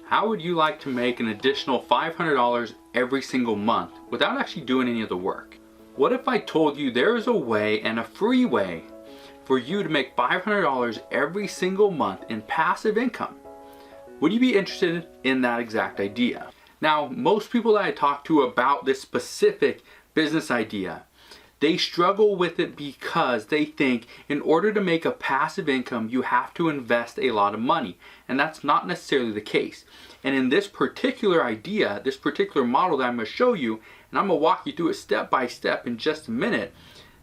How would you like to make an additional $500 every single month without actually doing any of the work? What if I told you there is a way, and a free way, for you to make $500 every single month in passive income? Would you be interested in that exact idea? Now, most people that I talk to about this specific business idea, they struggle with it because they think in order to make a passive income, you have to invest a lot of money. And that's not necessarily the case. And in this particular idea, this particular model that I'm going to show you, and I'm going to walk you through it step by step in just a minute,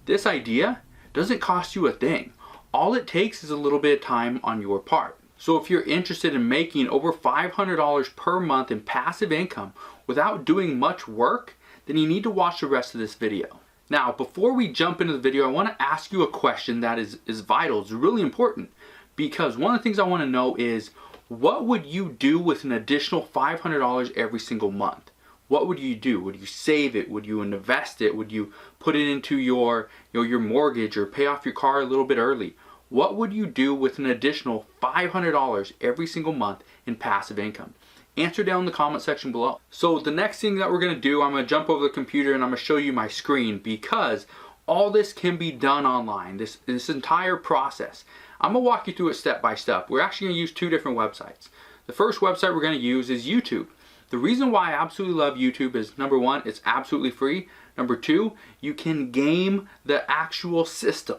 this idea doesn't cost you a thing. All it takes is a little bit of time on your part. So if you're interested in making over $500 per month in passive income without doing much work, then you need to watch the rest of this video. Now, before we jump into the video, I want to ask you a question that is vital. It's really important, because one of the things I want to know is, what would you do with an additional $500 every single month? What would you do? Would you save it? Would you invest it? Would you put it into your mortgage, or pay off your car a little bit early? What would you do with an additional $500 every single month in passive income? Answer down in the comment section below. So the next thing that we're going to do, I'm going to jump over the computer and I'm going to show you my screen, because all this can be done online, this entire process. I'm going to walk you through it step by step. We're actually going to use two different websites. The first website we're going to use is YouTube. The reason why I absolutely love YouTube is, number one, it's absolutely free. Number two, you can game the actual system.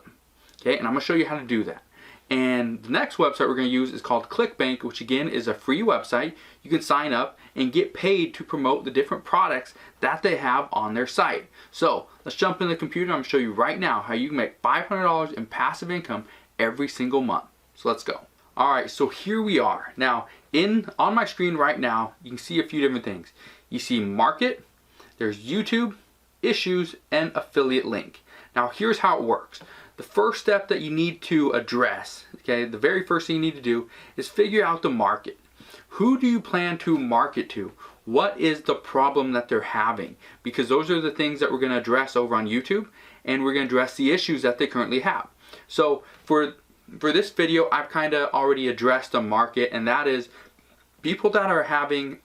Okay, and I'm going to show you how to do that. And the next website we're going to use is called ClickBank, which again is a free website. You can sign up and get paid to promote the different products that they have on their site. So let's jump in the computer. I'm going to show you right now how you can make $500 in passive income every single month. So let's go. All right, so here we are. Now, on my screen right now, you can see a few different things. You see market, there's YouTube, issues, and affiliate link. Now, here's how it works. The first step that you need to address, okay, the very first thing you need to do is figure out the market. Who do you plan to market to? What is the problem that they're having? Because those are the things that we're going to address over on YouTube, and we're going to address the issues that they currently have. So for this video, I've kind of already addressed the market, and that is people that are having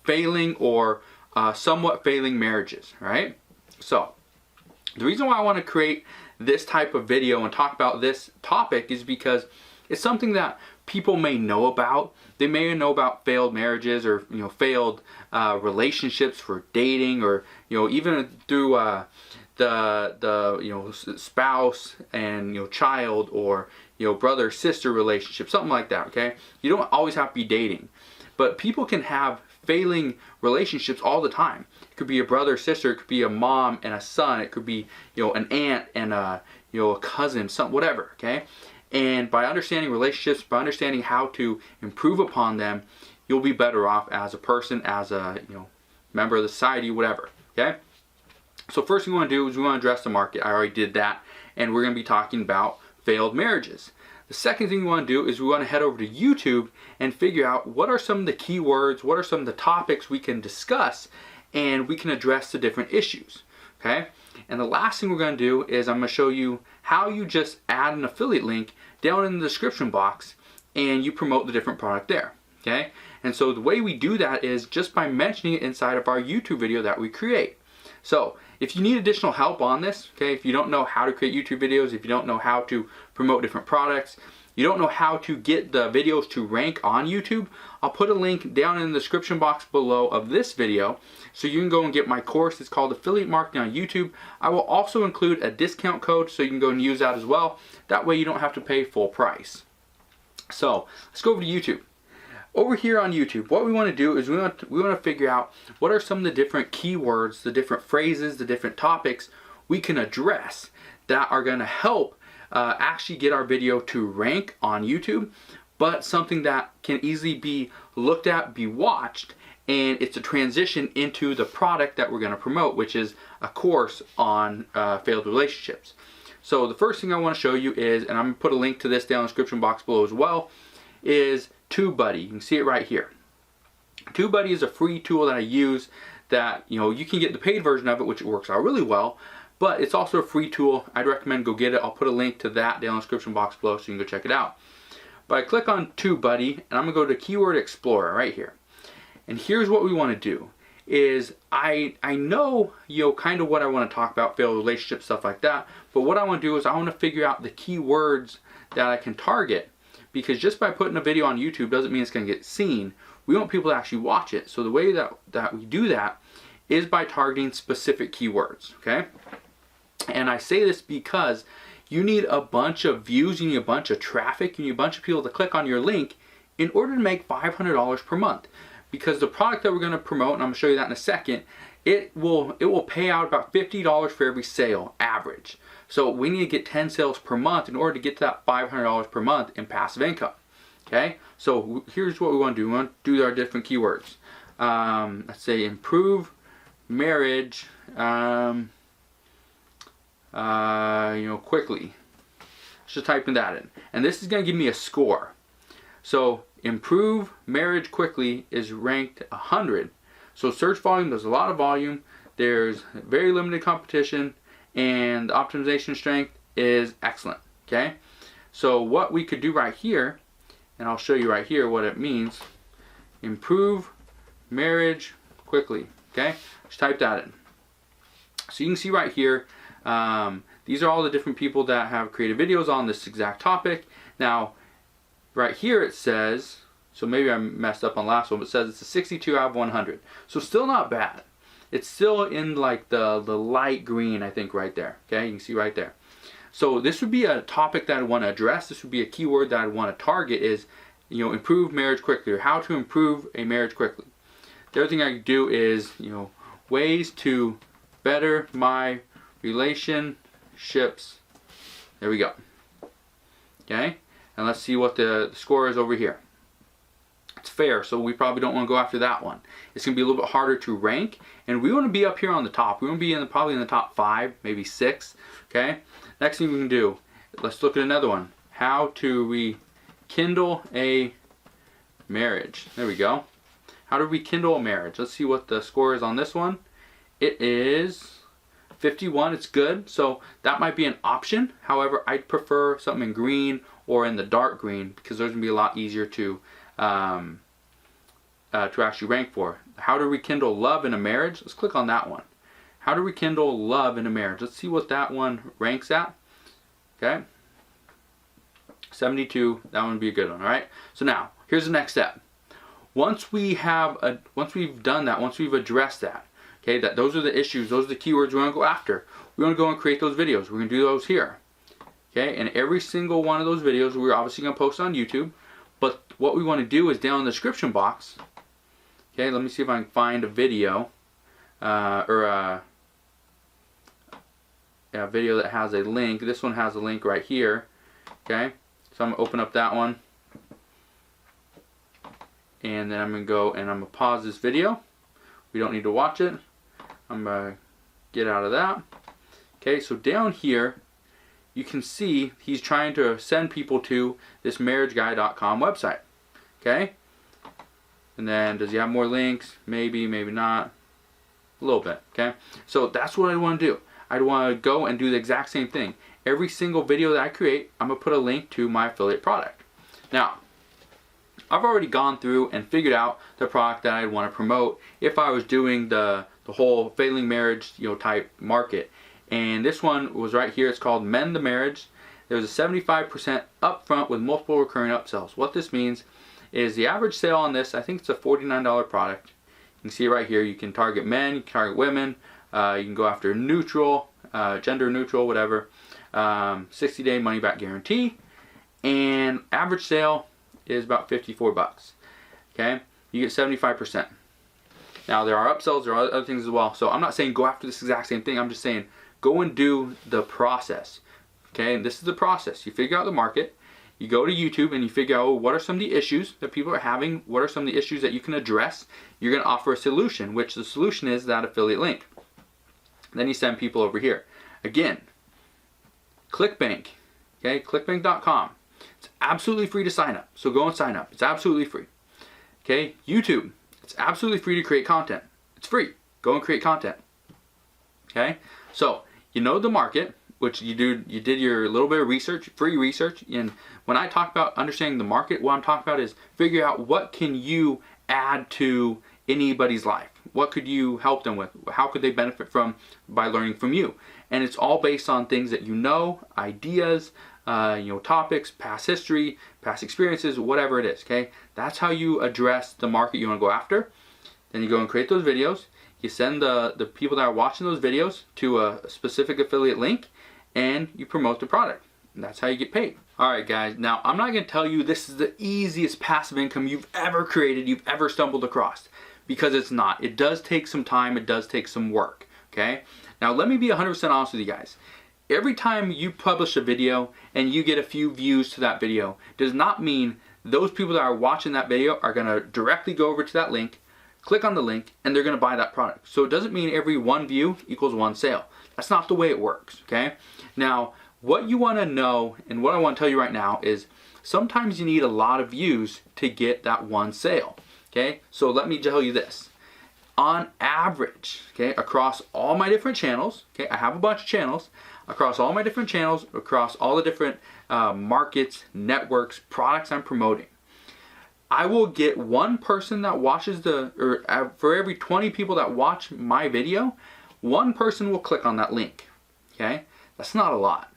failing or somewhat failing marriages, right? So the reason why I want to create this type of video and talk about this topic is because it's something that people may know about. They may know about failed marriages, or failed relationships for dating, or even through the spouse and child, or brother sister relationship, something like that. Okay, you don't always have to be dating, but people can have failing relationships all the time. It could be a brother, sister, it could be a mom and a son, it could be an aunt and a cousin, whatever. Okay, and by understanding relationships, by understanding how to improve upon them, you'll be better off as a person, as a member of the society, whatever. Okay, so first thing we want to do is we want to address the market. I already did that, and we're going to be talking about failed marriages. The second thing we want to do is we want to head over to YouTube and figure out what are some of the keywords, what are some of the topics we can discuss, and we can address the different issues. Okay? And the last thing we're going to do is I'm going to show you how you just add an affiliate link down in the description box and you promote the different product there. Okay? And so the way we do that is just by mentioning it inside of our YouTube video that we create. So if you need additional help on this, okay, if you don't know how to create YouTube videos, if you don't know how to promote different products, you don't know how to get the videos to rank on YouTube, I'll put a link down in the description box below of this video, so you can go and get my course. It's called Affiliate Marketing on YouTube. I will also include a discount code, so you can go and use that as well. That way you don't have to pay full price. So let's go over to YouTube. Over here on YouTube, what we want to do is we want to figure out what are some of the different keywords, the different phrases, the different topics we can address that are going to help actually get our video to rank on YouTube, but something that can easily be looked at, be watched, and it's a transition into the product that we're going to promote, which is a course on failed relationships. So the first thing I want to show you is, and I'm going to put a link to this down in the description box below as well, is TubeBuddy. You can see it right here. TubeBuddy is a free tool that I use that, you can get the paid version of it, which works out really well, but it's also a free tool. I'd recommend go get it. I'll put a link to that down in the description box below so you can go check it out. But I click on TubeBuddy and I'm going to go to Keyword Explorer right here. And here's what we want to do is I know, you know, kind of what I want to talk about, failed relationships, stuff like that. But what I want to do is I want to figure out the keywords that I can target, because just by putting a video on YouTube doesn't mean it's going to get seen. We want people to actually watch it. So the way that we do that is by targeting specific keywords, okay? And I say this because you need a bunch of views, you need a bunch of traffic, you need a bunch of people to click on your link in order to make $500 per month. Because the product that we're going to promote, and I'm going to show you that in a second, it will pay out about $50 for every sale, average. So we need to get 10 sales per month in order to get to that $500 per month in passive income. Okay, so here's what we want to do. We want to do our different keywords. Let's say improve marriage, you know, quickly. Just typing that in, and this is going to give me a score. So improve marriage quickly is ranked 100. So search volume, there's a lot of volume, there's very limited competition, and the optimization strength is excellent. Okay, so what we could do right here, and I'll show you right here what it means. Improve marriage quickly. Okay, just type that in. So you can see right here, these are all the different people that have created videos on this exact topic. Now, right here it says, so maybe I messed up on the last one, but it says it's a 62 out of 100. So still not bad. It's still in like the light green, I think, right there. Okay, you can see right there. So this would be a topic that I want to address. This would be a keyword that I want to target is, you know, improve marriage quickly, or how to improve a marriage quickly. The other thing I could do is, you know, ways to better my relationships. There we go. Okay, and let's see what the score is over here. It's fair, so we probably don't want to go after that one. It's going to be a little bit harder to rank, and we want to be up here on the top. We want to be probably in the top 5, maybe 6. Okay, next thing we can do, let's look at another one. How to rekindle a marriage. There we go. How to rekindle a marriage. Let's see what the score is on this one. It is 51. It's good, so that might be an option. However, I'd prefer something in green or in the dark green, because those are going to be a lot easier to actually rank for. How to rekindle love in a marriage. Let's click on that one. How to rekindle love in a marriage. Let's see what that one ranks at. Okay, 72. That one would be a good one. All right. So now here's the next step. Once we've done that, once we've addressed that, okay, that those are the issues, those are the keywords we want to go after. We want to go and create those videos. We're going to do those here. Okay, and every single one of those videos we're obviously going to post on YouTube. But what we want to do is down in the description box. Okay, let me see if I can find a video a video that has a link. This one has a link right here. Okay, so I'm going to open up that one. And then I'm going to go and I'm going to pause this video. We don't need to watch it. I'm going to get out of that. Okay, so down here you can see he's trying to send people to this marriageguy.com website. Okay, and then does he have more links? Maybe, maybe not. A little bit. Okay, so that's what I want to do. I want to go and do the exact same thing. Every single video that I create, I'm going to put a link to my affiliate product. Now, I've already gone through and figured out the product that I'd want to promote if I was doing the whole failing marriage, you know, type market. And this one was right here. It's called Mend the Marriage. There's a 75% upfront with multiple recurring upsells. What this means is the average sale on this, I think it's a $49 product. You can see it right here. You can target men, you can target women, you can go after neutral, gender neutral, whatever. 60-day money back guarantee, and average sale is about 54 bucks. Okay, you get 75%. Now there are upsells, there are other things as well. So I'm not saying go after this exact same thing. I'm just saying go and do the process. Okay, and this is the process. You figure out the market. You go to YouTube and you figure out what are some of the issues that people are having. What are some of the issues that you can address? You're going to offer a solution, which the solution is that affiliate link. Then you send people over here. Again, ClickBank. Okay, clickbank.com. It's absolutely free to sign up. So go and sign up. It's absolutely free. Okay, YouTube. It's absolutely free to create content. It's free. Go and create content. Okay, so you know the market, which you did your little bit of research, free research. And when I talk about understanding the market, what I'm talking about is figure out what can you add to anybody's life? What could you help them with? How could they benefit from by learning from you? And it's all based on things that you know, ideas, topics, past history, past experiences, whatever it is, okay? That's how you address the market you want to go after. Then you go and create those videos. You send the people that are watching those videos to a specific affiliate link, and you promote the product. And that's how you get paid. Alright guys, now I'm not going to tell you this is the easiest passive income you've ever created, you've ever stumbled across, because it's not. It does take some time, it does take some work, okay? Now let me be 100% honest with you guys. Every time you publish a video and you get a few views to that video, does not mean those people that are watching that video are going to directly go over to that link, click on the link, and they're going to buy that product. So it doesn't mean every one view equals one sale. That's not the way it works, okay? Now, what you want to know, and what I want to tell you right now, is sometimes you need a lot of views to get that one sale, okay? So let me tell you this. On average, okay, across all my different channels, okay, I have a bunch of channels, across all my different channels, across all the different markets, networks, products I'm promoting, I will get one person that watches for every 20 people that watch my video, one person will click on that link, okay? That's not a lot.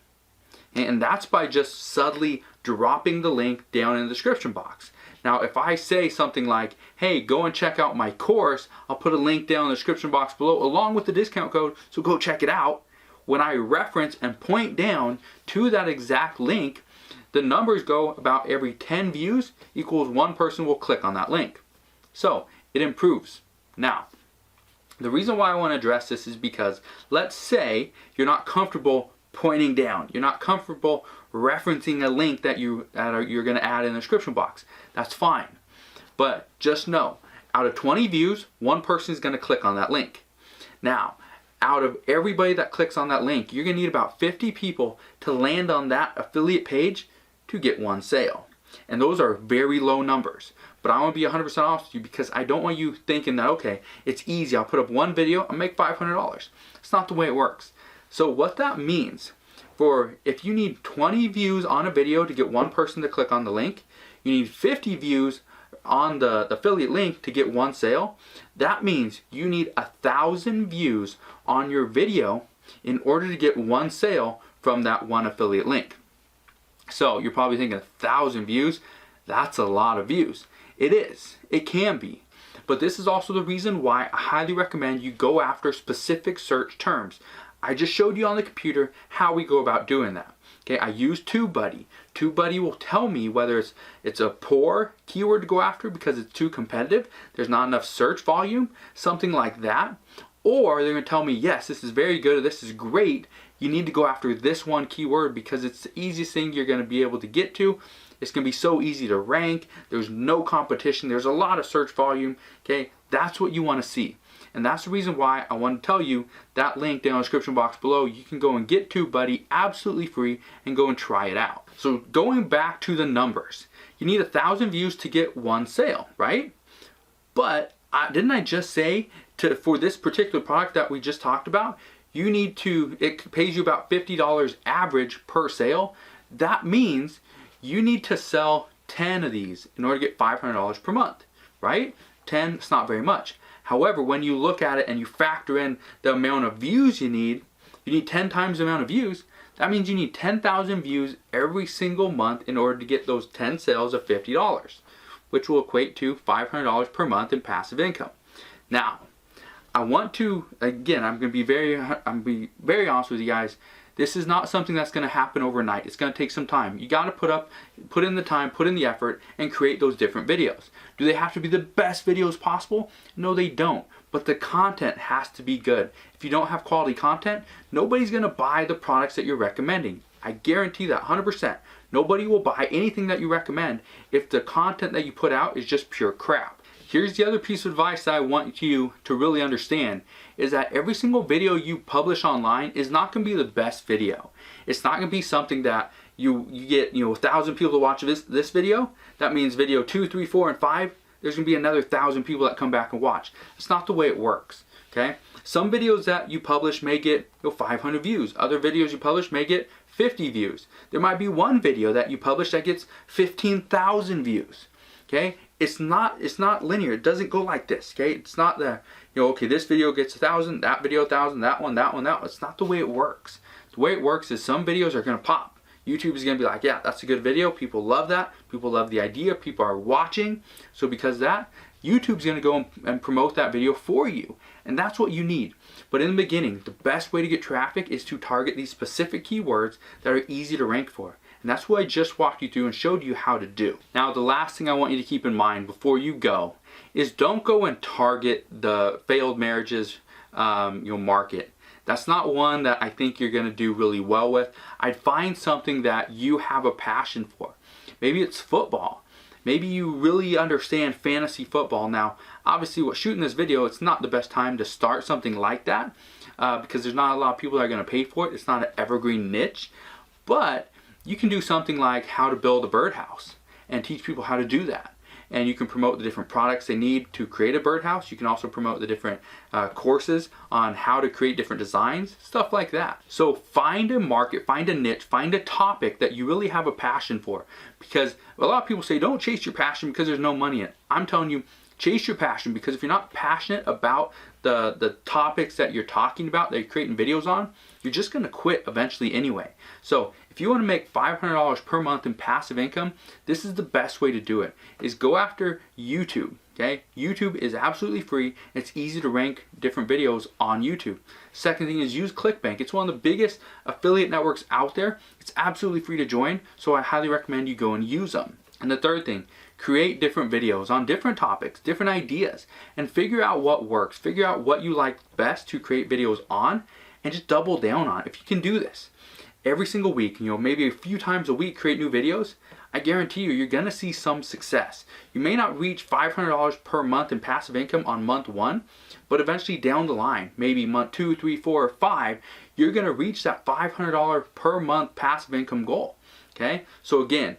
And that's by just subtly dropping the link down in the description box. Now, if I say something like, hey, go and check out my course, I'll put a link down in the description box below along with the discount code, so go check it out. When I reference and point down to that exact link, the numbers go about every 10 views equals one person will click on that link. So it improves. Now, the reason why I want to address this is because let's say you're not comfortable pointing down. You're not comfortable referencing a link that you're going to add in the description box. That's fine. But just know, out of 20 views, one person is going to click on that link. Now, out of everybody that clicks on that link, you're going to need about 50 people to land on that affiliate page to get one sale. And those are very low numbers. But I want to be 100% honest with you, because I don't want you thinking that, okay, it's easy, I'll put up one video and make $500. It's not the way it works. So what that means, if you need 20 views on a video to get one person to click on the link, you need 50 views on the affiliate link to get one sale. That means you need 1,000 views on your video in order to get one sale from that one affiliate link. So you're probably thinking 1,000 views, that's a lot of views. It is, it can be. But this is also the reason why I highly recommend you go after specific search terms. I just showed you on the computer how we go about doing that. Okay, I use TubeBuddy. TubeBuddy will tell me whether it's a poor keyword to go after because it's too competitive, there's not enough search volume, something like that. Or they're going to tell me, yes, this is very good, this is great, you need to go after this one keyword because it's the easiest thing you're going to be able to get to. It's going to be so easy to rank, there's no competition, there's a lot of search volume, okay? That's what you want to see. And that's the reason why I want to tell you that link down in the description box below. You can go and get TubeBuddy absolutely free and go and try it out. So going back to the numbers, you need 1,000 views to get one sale, right? But didn't I just say for this particular product that we just talked about, it pays you about $50 average per sale. That means you need to sell 10 of these in order to get $500 per month, right? 10, it's not very much. However, when you look at it and you factor in the amount of views you need 10 times the amount of views. That means you need 10,000 views every single month in order to get those 10 sales of $50, which will equate to $500 per month in passive income. Now, I want to, again, I'm going to be very honest with you guys. This is not something that's going to happen overnight. It's going to take some time. You got to put in the time, put in the effort, and create those different videos. Do they have to be the best videos possible? No, they don't. But the content has to be good. If you don't have quality content, nobody's going to buy the products that you're recommending. I guarantee that 100%. Nobody will buy anything that you recommend if the content that you put out is just pure crap. Here's the other piece of advice that I want you to really understand, is that every single video you publish online is not going to be the best video. It's not going to be something that you get 1,000 people to watch this video. That means video 2, 3, 4, and 5. There's going to be another 1,000 people that come back and watch. It's not the way it works. Okay? Some videos that you publish may get 500 views. Other videos you publish may get 50 views. There might be one video that you publish that gets 15,000 views. Okay? it's not linear. It doesn't go like this, okay? It's not the, okay, this video gets 1,000, that video 1,000, that one. It's not the way it works. The way it works is some videos are gonna pop. YouTube is gonna be like, yeah, that's a good video. People love that. People love the idea. People are watching. So because of that, YouTube's gonna go and promote that video for you. And that's what you need. But in the beginning, the best way to get traffic is to target these specific keywords that are easy to rank for. And that's what I just walked you through and showed you how to do. Now, the last thing I want you to keep in mind before you go is don't go and target the failed marriages market. That's not one that I think you're gonna do really well with. I'd find something that you have a passion for. Maybe it's football. Maybe you really understand fantasy football. Now, obviously, shooting this video, it's not the best time to start something like that because there's not a lot of people that are gonna pay for it. It's not an evergreen niche, but you can do something like how to build a birdhouse and teach people how to do that. And you can promote the different products they need to create a birdhouse. You can also promote the different courses on how to create different designs, stuff like that. So find a market, find a niche, find a topic that you really have a passion for. Because a lot of people say, don't chase your passion because there's no money in it. I'm telling you, chase your passion, because if you're not passionate about the topics that you're talking about, that you're creating videos on, you're just gonna quit eventually anyway. So if you wanna make $500 per month in passive income, this is the best way to do it, is go after YouTube, okay? YouTube is absolutely free. It's easy to rank different videos on YouTube. Second thing is use ClickBank. It's one of the biggest affiliate networks out there. It's absolutely free to join, so I highly recommend you go and use them. And the third thing, create different videos on different topics, different ideas, and figure out what works. Figure out what you like best to create videos on, and just double down on it. If you can do this every single week, maybe a few times a week, create new videos, I guarantee you're gonna see some success. You may not reach $500 per month in passive income on month 1, but eventually down the line, maybe month 2, 3, 4, or 5, you're gonna reach that $500 per month passive income goal, okay? So again,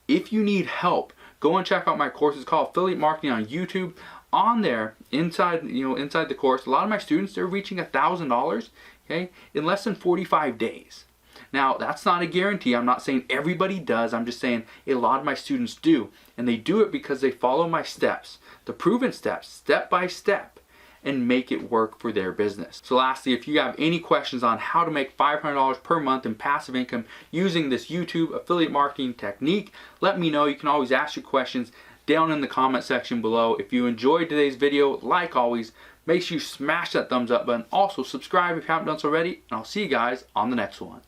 if you need help, go and check out my course. It's called Affiliate Marketing on YouTube. On there, inside the course, a lot of my students, they're reaching $1,000, okay, in less than 45 days. Now, that's not a guarantee. I'm not saying everybody does. I'm just saying a lot of my students do. And they do it because they follow my steps, the proven steps, step by step, and make it work for their business. So lastly, if you have any questions on how to make $500 per month in passive income using this YouTube affiliate marketing technique, let me know. You can always ask your questions down in the comment section below. If you enjoyed today's video, like always, make sure you smash that thumbs up button. Also, subscribe if you haven't done so already, and I'll see you guys on the next one.